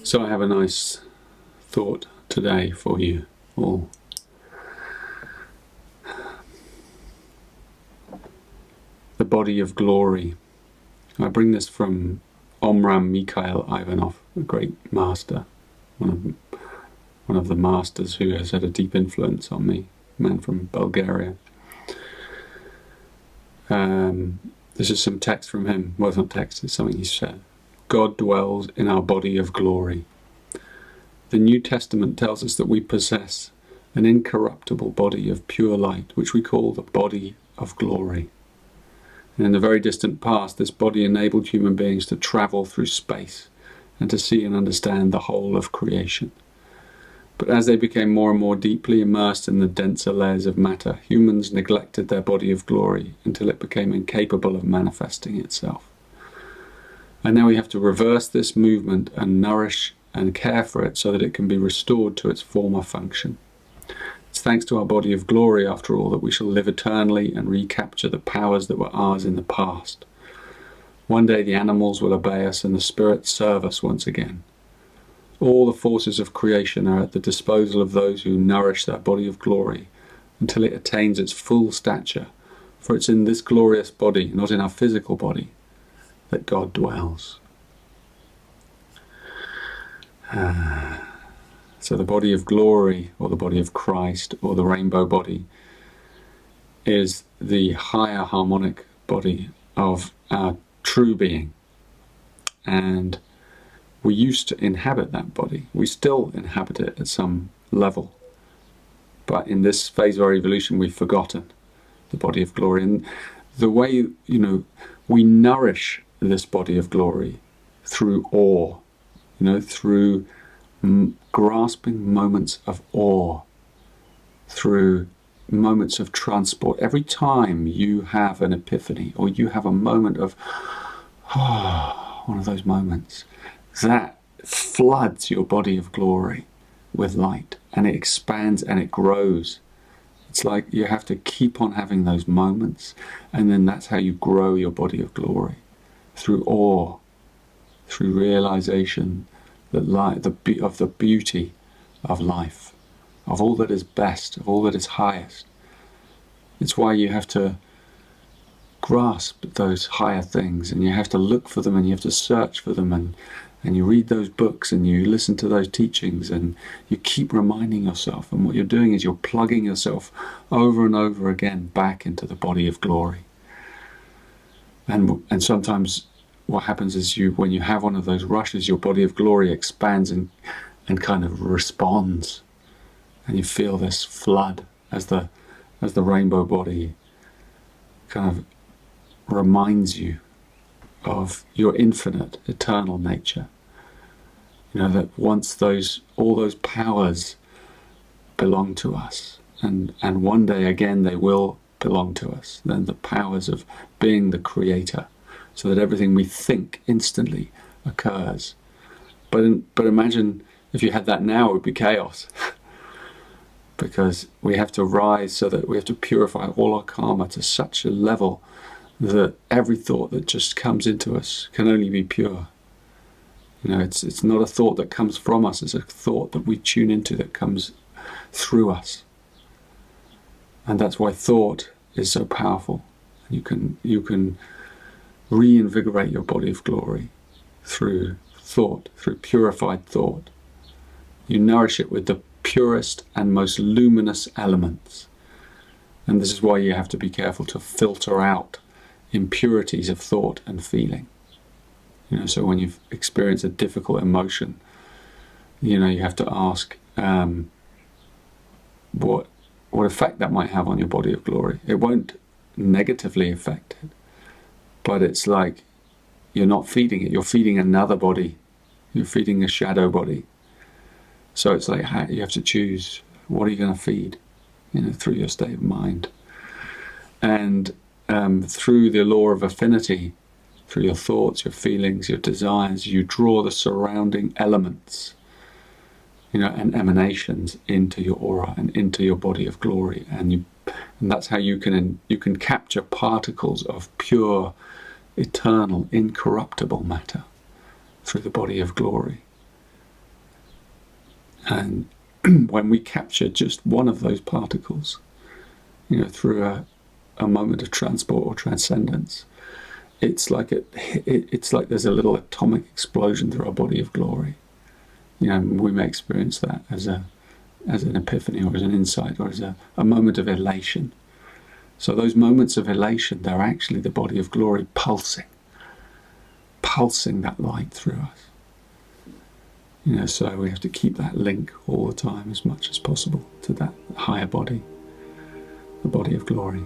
So I have a nice thought today for you all. The body of glory. I bring this from Omram Mikhail Ivanov, a great master, one of the masters who has had a deep influence on me, a man from Bulgaria. This is some text from him. Well, it's not text, it's something he said. God dwells in our body of glory. The New Testament tells us that we possess an incorruptible body of pure light, which we call the body of glory. And in the very distant past, this body enabled human beings to travel through space and to see and understand the whole of creation. But as they became more and more deeply immersed in the denser layers of matter, humans neglected their body of glory until it became incapable of manifesting itself. And now we have to reverse this movement and nourish and care for it so that it can be restored to its former function. It's thanks to our body of glory, after all, that we shall live eternally and recapture the powers that were ours in the past. One day the animals will obey us and the spirits serve us once again. All the forces of creation are at the disposal of those who nourish their body of glory until it attains its full stature, for it's in this glorious body, not in our physical body, that God dwells. So the body of glory, or the body of Christ, or the rainbow body, is the higher harmonic body of our true being. And we used to inhabit that body. We still inhabit it at some level. But in this phase of our evolution, we've forgotten the body of glory. And the way, we nourish this body of glory through awe, through grasping moments of awe, through moments of transport. Every time you have an epiphany or you have a moment of, one of those moments, that floods your body of glory with light, and it expands and it grows. It's like you have to keep on having those moments, and then that's how you grow your body of glory, through awe, through realization that of the beauty of life, of all that is best, of all that is highest. It's why you have to grasp those higher things, and you have to look for them, and you have to search for them, and you read those books, and you listen to those teachings, and you keep reminding yourself. And what you're doing is you're plugging yourself over and over again back into the body of glory. And sometimes what happens is when you have one of those rushes, your body of glory expands and kind of responds, and you feel this flood as the rainbow body kind of reminds you of your infinite, eternal nature. That once all those powers belong to us, and one day again they will belong to us. Then the powers of being the creator, so that everything we think instantly occurs. But imagine if you had that now, it would be chaos. Because we have to rise, so that we have to purify all our karma to such a level that every thought that just comes into us can only be pure. It's not a thought that comes from us, it's a thought that we tune into, that comes through us. And that's why thought is so powerful. You can reinvigorate your body of glory through thought, through purified thought. You nourish it with the purest and most luminous elements. And this is why you have to be careful to filter out impurities of thought and feeling. So when you've experienced a difficult emotion, you have to ask what effect that might have on your body of glory. It won't negatively affect it, but it's like you're not feeding it, you're feeding another body, you're feeding a shadow body. So it's like you have to choose, what are you going to feed, through your state of mind. And through the law of affinity, through your thoughts, your feelings, your desires, you draw the surrounding elements, and emanations into your aura and into your body of glory. And that's how you can capture particles of pure, eternal, incorruptible matter through the body of glory. And when we capture just one of those particles, through a moment of transport or transcendence, it's like it's like there's a little atomic explosion through our body of glory. We may experience that as an epiphany, or as an insight, or as a moment of elation. So those moments of elation, they're actually the body of glory pulsing that light through us. So we have to keep that link all the time, as much as possible, to that higher body, the body of glory.